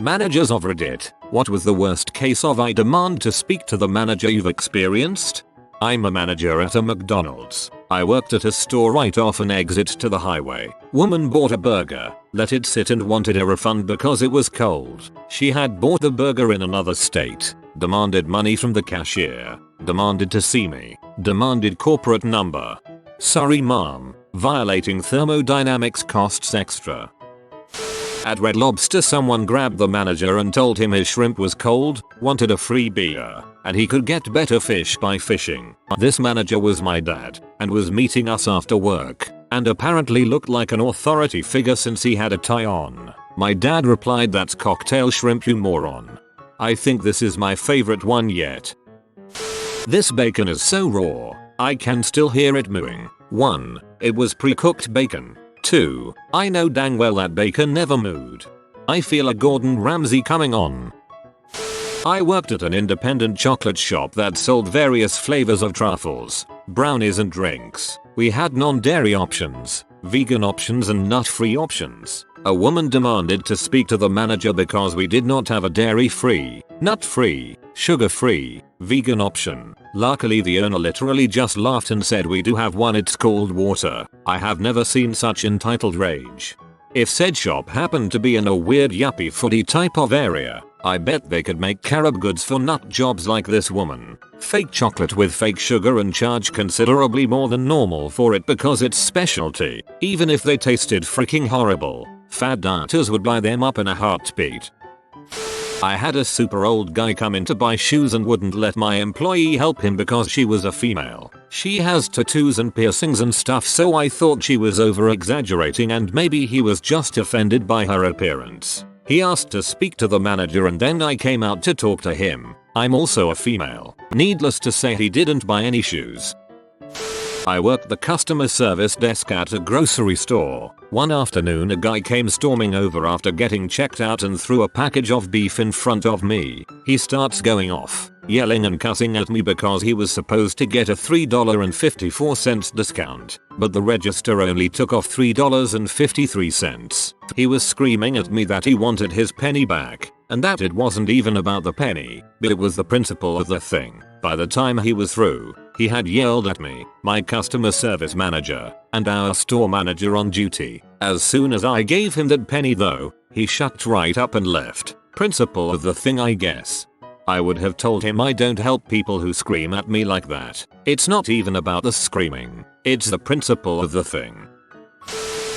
Managers of Reddit, what was the worst case of I demand to speak to the manager you've experienced? I'm a manager at a McDonald's. I worked at a store right off an exit to the highway. Woman bought a burger, let it sit and wanted a refund because it was cold. She had bought the burger in another state. Demanded money from the cashier. Demanded to see me. Demanded corporate number. Sorry mom, violating thermodynamics costs extra. At Red Lobster someone grabbed the manager and told him his shrimp was cold, wanted a free beer, and he could get better fish by fishing. This manager was my dad, and was meeting us after work, and apparently looked like an authority figure since he had a tie on. My dad replied, "That's cocktail shrimp, you moron." I think this is my favorite one yet. This bacon is so raw, I can still hear it mooing. 1. It was pre-cooked bacon. 2. I know dang well that bacon never mooed. I feel a Gordon Ramsay coming on. I worked at an independent chocolate shop that sold various flavors of truffles, brownies and drinks. We had non-dairy options, vegan options and nut-free options. A woman demanded to speak to the manager because we did not have a dairy-free, nut-free, sugar-free, vegan option. Luckily the owner literally just laughed and said, "We do have one, it's called water." I have never seen such entitled rage. If said shop happened to be in a weird yuppie foodie type of area, I bet they could make carob goods for nut jobs like this woman. Fake chocolate with fake sugar and charge considerably more than normal for it because it's specialty. Even if they tasted freaking horrible, fad dieters would buy them up in a heartbeat. I had a super old guy come in to buy shoes and wouldn't let my employee help him because she was a female. She has tattoos and piercings and stuff, so I thought she was over exaggerating and maybe he was just offended by her appearance. He asked to speak to the manager and then I came out to talk to him. I'm also a female. Needless to say, he didn't buy any shoes. I worked the customer service desk at a grocery store. One afternoon a guy came storming over after getting checked out and threw a package of beef in front of me. He starts going off, yelling and cussing at me because he was supposed to get a $3.54 discount, but the register only took off $3.53. He was screaming at me that he wanted his penny back, and that it wasn't even about the penny, but it was the principle of the thing. By the time he was through, he had yelled at me, my customer service manager, and our store manager on duty. As soon as I gave him that penny though, he shut right up and left. Principle of the thing, I guess. I would have told him I don't help people who scream at me like that. It's not even about the screaming, it's the principle of the thing.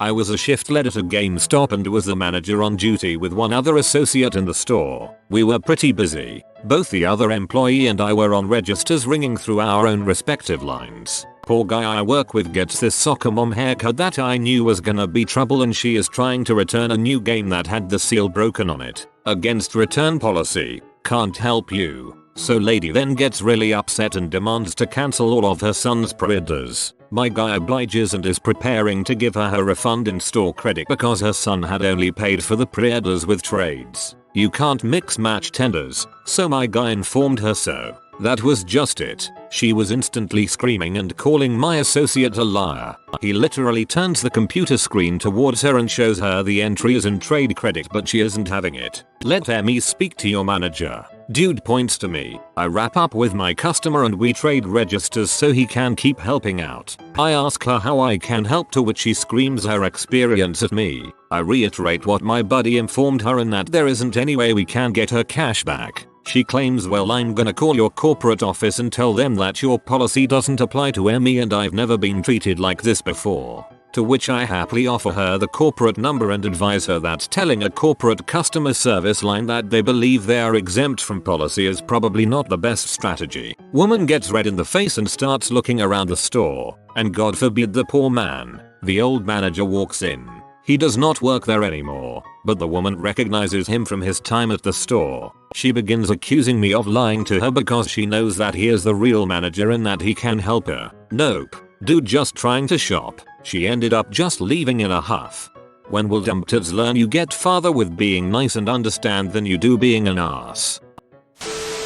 I was a shift lead at a GameStop and was the manager on duty with one other associate in the store. We were pretty busy. Both the other employee and I were on registers ringing through our own respective lines. Poor guy I work with gets this soccer mom haircut that I knew was gonna be trouble, and she is trying to return a new game that had the seal broken on it. Against return policy. Can't help you. So lady then gets really upset and demands to cancel all of her son's pre-orders. My guy obliges and is preparing to give her refund in store credit because her son had only paid for the pre-orders with trades. You can't mix match tenders, so my guy informed her so. That was just it. She was instantly screaming and calling my associate a liar. He literally turns the computer screen towards her and shows her the entry is in trade credit, but she isn't having it. Let me speak to your manager. Dude points to me. I wrap up with my customer and we trade registers so he can keep helping out. I ask her how I can help, to which she screams her experience at me. I reiterate what my buddy informed her and that there isn't any way we can get her cash back. She claims, well, I'm gonna call your corporate office and tell them that your policy doesn't apply to me and I've never been treated like this before. To which I happily offer her the corporate number and advise her that telling a corporate customer service line that they believe they are exempt from policy is probably not the best strategy. Woman gets red in the face and starts looking around the store, and God forbid the poor man. The old manager walks in. He does not work there anymore, but the woman recognizes him from his time at the store. She begins accusing me of lying to her because she knows that he is the real manager and that he can help her. Nope, dude just trying to shop. She ended up just leaving in a huff. When will dumpters learn you get farther with being nice and understand than you do being an ass?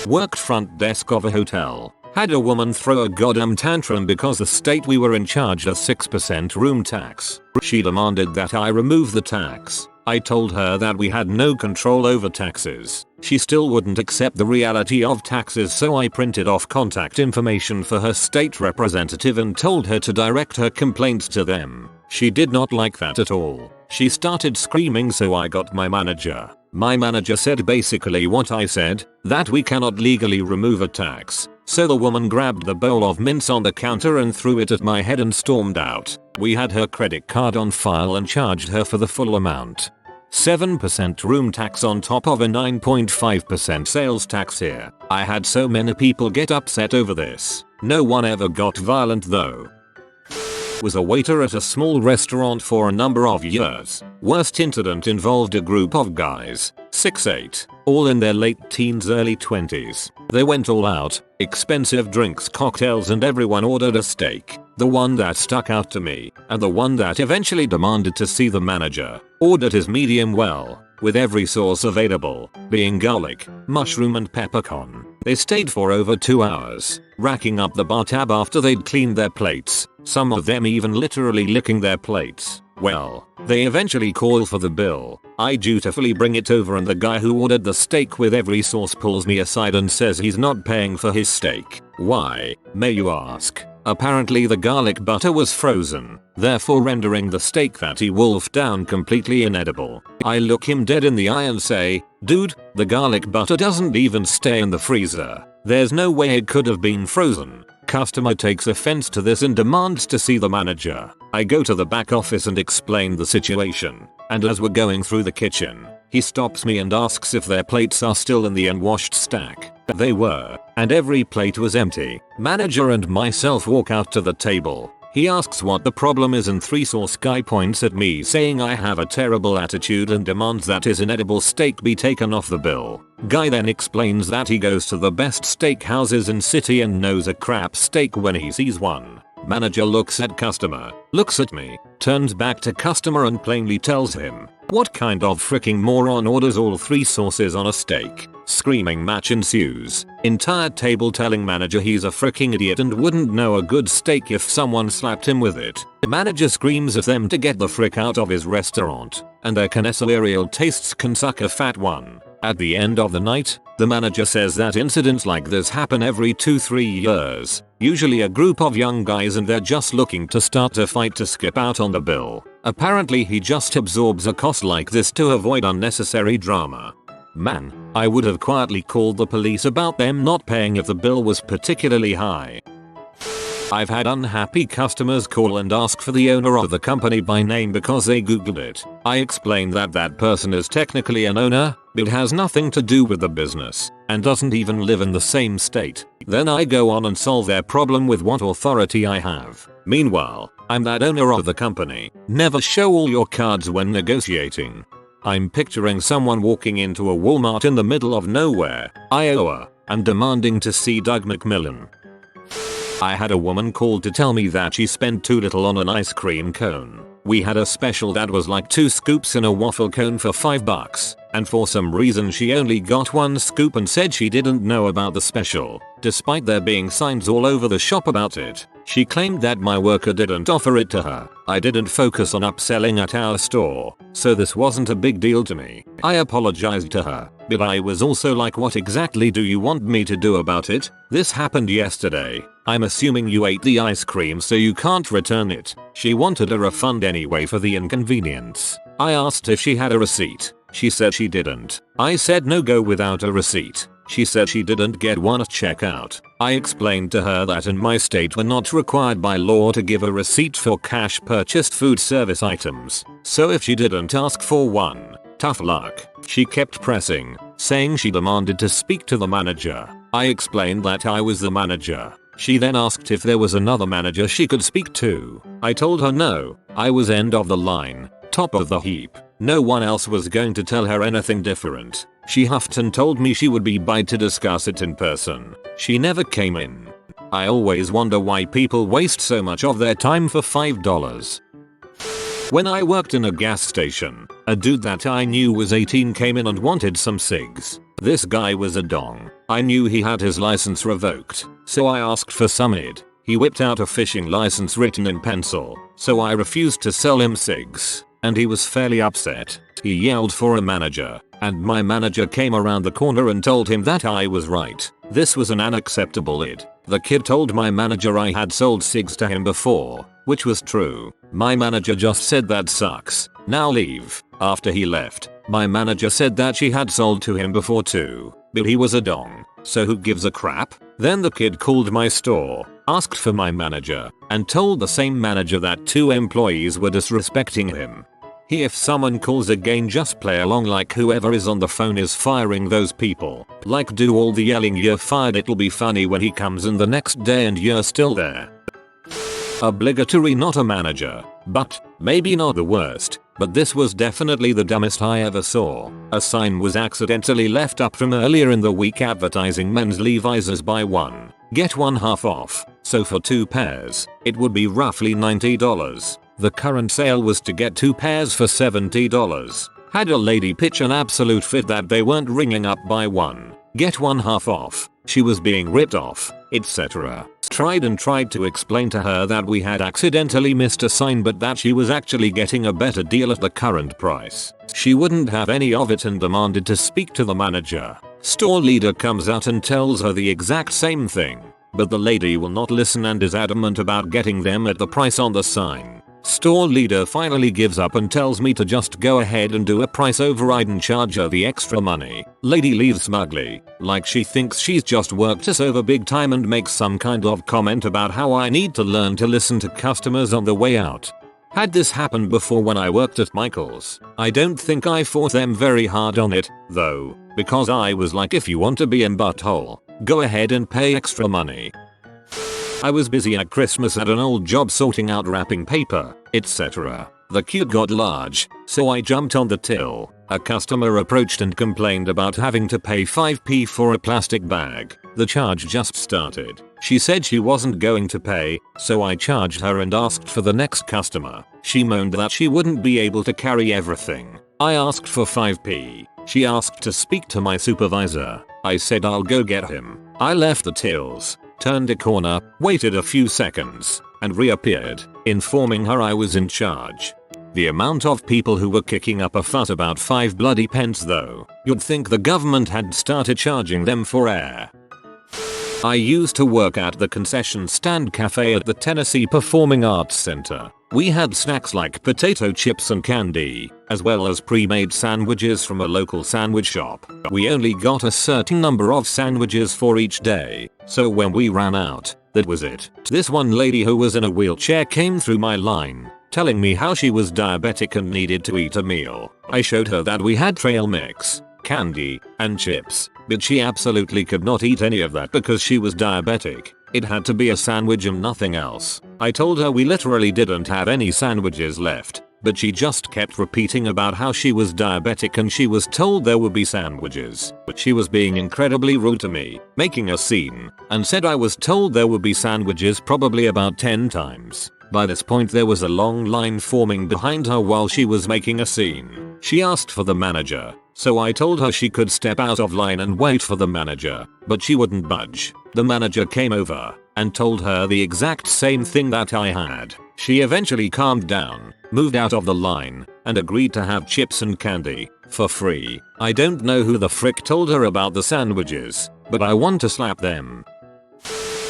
Worked front desk of a hotel. Had a woman throw a goddamn tantrum because the state we were in charged a 6% room tax. She demanded that I remove the tax. I told her that we had no control over taxes. She still wouldn't accept the reality of taxes, so I printed off contact information for her state representative and told her to direct her complaints to them. She did not like that at all. She started screaming, so I got my manager. My manager said basically what I said, that we cannot legally remove a tax. So the woman grabbed the bowl of mints on the counter and threw it at my head and stormed out. We had her credit card on file and charged her for the full amount. 7% room tax on top of a 9.5% sales tax here. I had so many people get upset over this. No one ever got violent though. Was a waiter at a small restaurant for a number of years. Worst incident involved a group of guys, 6'8", all in their late teens early 20s. They went all out, expensive drinks, cocktails, and everyone ordered a steak. The one that stuck out to me, and the one that eventually demanded to see the manager, ordered his medium well, with every sauce available, being garlic, mushroom and peppercorn. They stayed for over 2 hours, racking up the bar tab after they'd cleaned their plates, some of them even literally licking their plates. Well, they eventually call for the bill. I dutifully bring it over and the guy who ordered the steak with every sauce pulls me aside and says he's not paying for his steak. Why, may you ask? Apparently the garlic butter was frozen, therefore rendering the steak that he wolfed down completely inedible. I look him dead in the eye and say, dude, the garlic butter doesn't even stay in the freezer. There's no way it could have been frozen. Customer takes offense to this and demands to see the manager. I go to the back office and explain the situation, and as we're going through the kitchen, he stops me and asks if their plates are still in the unwashed stack. They were, and every plate was empty. Manager and myself walk out to the table. He asks what the problem is and 3-sauce guy points at me saying I have a terrible attitude and demands that his inedible steak be taken off the bill. Guy then explains that he goes to the best steak houses in city and knows a crap steak when he sees one. Manager looks at customer, looks at me, turns back to customer and plainly tells him, what kind of freaking moron orders all 3 sauces on a steak? Screaming match ensues. Entire table telling manager he's a freaking idiot and wouldn't know a good steak if someone slapped him with it. Manager screams at them to get the frick out of his restaurant, and their connoisseurial tastes can suck a fat one. At the end of the night, the manager says that incidents like this happen every 2-3 years. Usually a group of young guys and they're just looking to start a fight to skip out on the bill. Apparently he just absorbs a cost like this to avoid unnecessary drama. Man, I would have quietly called the police about them not paying if the bill was particularly high. I've had unhappy customers call and ask for the owner of the company by name because they googled it. I explain that that person is technically an owner, but has nothing to do with the business, and doesn't even live in the same state. Then I go on and solve their problem with what authority I have. Meanwhile, I'm that owner of the company. Never show all your cards when negotiating. I'm picturing someone walking into a Walmart in the middle of nowhere, Iowa, and demanding to see Doug McMillan. I had a woman call to tell me that she spent too little on an ice cream cone. We had a special that was like 2 scoops in a waffle cone for $5, and for some reason she only got 1 scoop and said she didn't know about the special, despite there being signs all over the shop about it. She claimed that my worker didn't offer it to her. I didn't focus on upselling at our store, so this wasn't a big deal to me. I apologized to her, but I was also like, what exactly do you want me to do about it? This happened yesterday. I'm assuming you ate the ice cream so you can't return it. She wanted a refund anyway for the inconvenience. I asked if she had a receipt. She said she didn't. I said no go without a receipt. She said she didn't get one at checkout. I explained to her that in my state we're not required by law to give a receipt for cash purchased food service items. So if she didn't ask for one, tough luck. She kept pressing, saying she demanded to speak to the manager. I explained that I was the manager. She then asked if there was another manager she could speak to. I told her no, I was end of the line, top of the heap. No one else was going to tell her anything different. She huffed and told me she would be by to discuss it in person. She never came in. I always wonder why people waste so much of their time for $5. When I worked in a gas station, a dude that I knew was 18 came in and wanted some cigs. This guy was a dong. I knew he had his license revoked, so I asked for some id. He whipped out a fishing license written in pencil, so I refused to sell him cigs, and he was fairly upset. He yelled for a manager, and my manager came around the corner and told him that I was right. This was an unacceptable id. The kid told my manager I had sold cigs to him before, which was true. My manager just said that sucks. Now leave. After he left, my manager said that she had sold to him before too, but he was a dong, so who gives a crap? Then the kid called my store, asked for my manager, and told the same manager that 2 employees were disrespecting him. If someone calls again, just play along like whoever is on the phone is firing those people. Like do all the yelling "you're fired." It'll be funny when he comes in the next day and you're still there. Obligatory, not a manager, but maybe not the worst. But this was definitely the dumbest I ever saw. A sign was accidentally left up from earlier in the week advertising men's Levi's as buy one, get one half off. So for 2 pairs, it would be roughly $90. The current sale was to get 2 pairs for $70. Had a lady pitch an absolute fit that they weren't ringing up buy one, get one half off. She was being ripped off, etc. Tried to explain to her that we had accidentally missed a sign, but that she was actually getting a better deal at the current price. She wouldn't have any of it and demanded to speak to the manager. Store leader comes out and tells her the exact same thing, but the lady will not listen and is adamant about getting them at the price on the sign. Store leader finally gives up and tells me to just go ahead and do a price override and charge her the extra money. Lady leaves smugly, like she thinks she's just worked us over big time, and makes some kind of comment about how I need to learn to listen to customers on the way out. Had this happened before when I worked at Michael's. I don't think I fought them very hard on it, though, because I was like, if you want to be in butthole, go ahead and pay extra money. I was busy at Christmas at an old job sorting out wrapping paper, etc. The queue got large, so I jumped on the till. A customer approached and complained about having to pay 5p for a plastic bag. The charge just started. She said she wasn't going to pay, so I charged her and asked for the next customer. She moaned that she wouldn't be able to carry everything. I asked for 5p. She asked to speak to my supervisor. I said I'll go get him. I left the tills, turned a corner, waited a few seconds, and reappeared, informing her I was in charge. The amount of people who were kicking up a fuss about 5 bloody pence though, you'd think the government had started charging them for air. I used to work at the concession stand cafe at the Tennessee Performing Arts Center. We had snacks like potato chips and candy, as well as pre-made sandwiches from a local sandwich shop. We only got a certain number of sandwiches for each day, so when we ran out, that was it. This one lady who was in a wheelchair came through my line, telling me how she was diabetic and needed to eat a meal. I showed her that we had trail mix, candy, and chips, but she absolutely could not eat any of that because she was diabetic. It had to be a sandwich and nothing else. I told her we literally didn't have any sandwiches left, but she just kept repeating about how she was diabetic and she was told there would be sandwiches. But she was being incredibly rude to me, making a scene, and said I was told there would be sandwiches probably about 10 times. By this point there was a long line forming behind her while she was making a scene. She asked for the manager, so I told her she could step out of line and wait for the manager, but she wouldn't budge. The manager came over and told her the exact same thing that I had. She eventually calmed down, moved out of the line, and agreed to have chips and candy for free. I don't know who the frick told her about the sandwiches, but I want to slap them.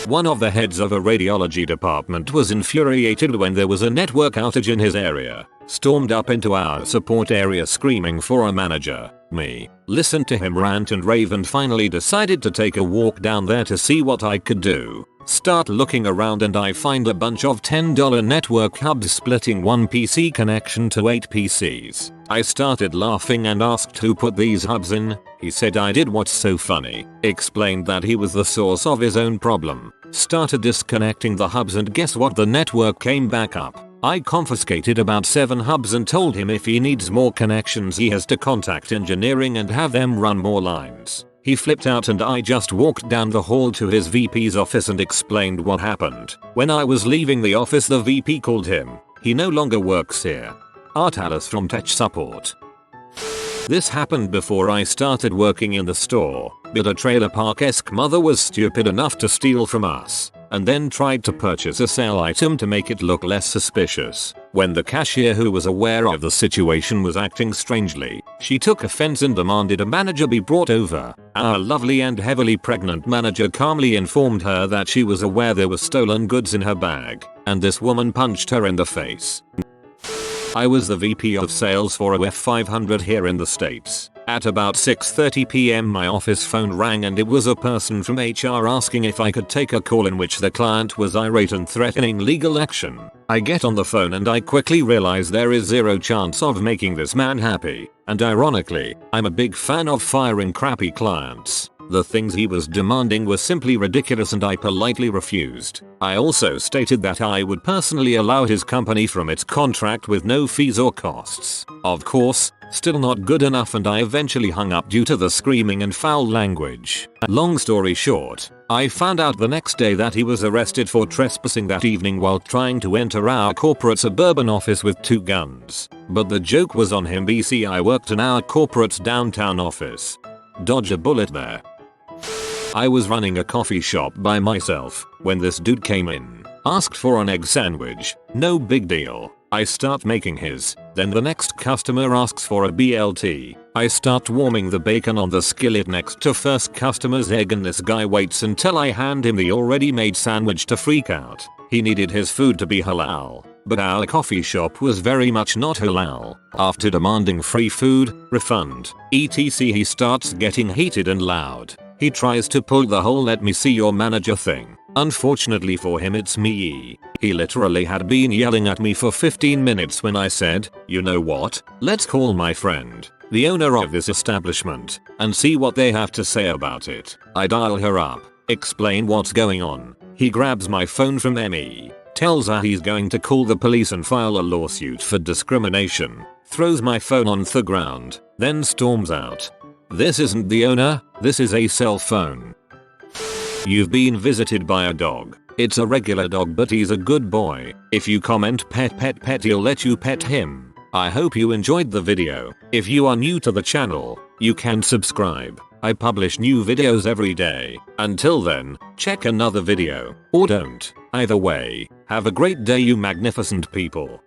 One of the heads of a radiology department was infuriated when there was a network outage in his area. Stormed up into our support area screaming for a manager. Me. Listened to him rant and rave and finally decided to take a walk down there to see what I could do. Start looking around and I find a bunch of $10 network hubs splitting one PC connection to 8 PCs. I started laughing and asked who put these hubs in. He said I did. What's so funny? Explained that he was the source of his own problem. Started disconnecting the hubs and guess what? The network came back up. I confiscated about 7 hubs and told him if he needs more connections he has to contact engineering and have them run more lines. He flipped out and I just walked down the hall to his VP's office and explained what happened. When I was leaving the office the VP called him. He no longer works here. Artalis from Tech Support. This happened before I started working in the store, but a trailer park-esque mother was stupid enough to steal from us, and then tried to purchase a sale item to make it look less suspicious. When the cashier, who was aware of the situation, was acting strangely, she took offense and demanded a manager be brought over. Our lovely and heavily pregnant manager calmly informed her that she was aware there were stolen goods in her bag, and this woman punched her in the face. I was the VP of sales for a F500 here in the States. At about 6:30 PM my office phone rang and it was a person from HR asking if I could take a call in which the client was irate and threatening legal action. I get on the phone and I quickly realize there is zero chance of making this man happy, and ironically, I'm a big fan of firing crappy clients. The things he was demanding were simply ridiculous and I politely refused. I also stated that I would personally allow his company from its contract with no fees or costs. Of course, still not good enough, and I eventually hung up due to the screaming and foul language. Long story short, I found out the next day that he was arrested for trespassing that evening while trying to enter our corporate suburban office with 2 guns. But the joke was on him. BC, I worked in our corporate's downtown office. Dodge a bullet there. I was running a coffee shop by myself when this dude came in, asked for an egg sandwich. No big deal. I start making his. Then the next customer asks for a BLT. I start warming the bacon on the skillet next to first customer's egg, and this guy waits until I hand him the already made sandwich to freak out. He needed his food to be halal, but our coffee shop was very much not halal. After demanding free food, refund, etc., he starts getting heated and loud. He tries to pull the whole "let me see your manager" thing. Unfortunately for him, it's me. He literally had been yelling at me for 15 minutes when I said, "You know what? Let's call my friend, the owner of this establishment, and see what they have to say about it." I dial her up, explain what's going on. He grabs my phone from me, tells her he's going to call the police and file a lawsuit for discrimination, throws my phone on the ground, then storms out. This isn't the owner, this is a cell phone. You've been visited by a dog. It's a regular dog, but he's a good boy. If you comment pet pet pet, he'll let you pet him. I hope you enjoyed the video. If you are new to the channel, you can subscribe. I publish new videos every day. Until then, check another video, or don't. Either way, have a great day, you magnificent people.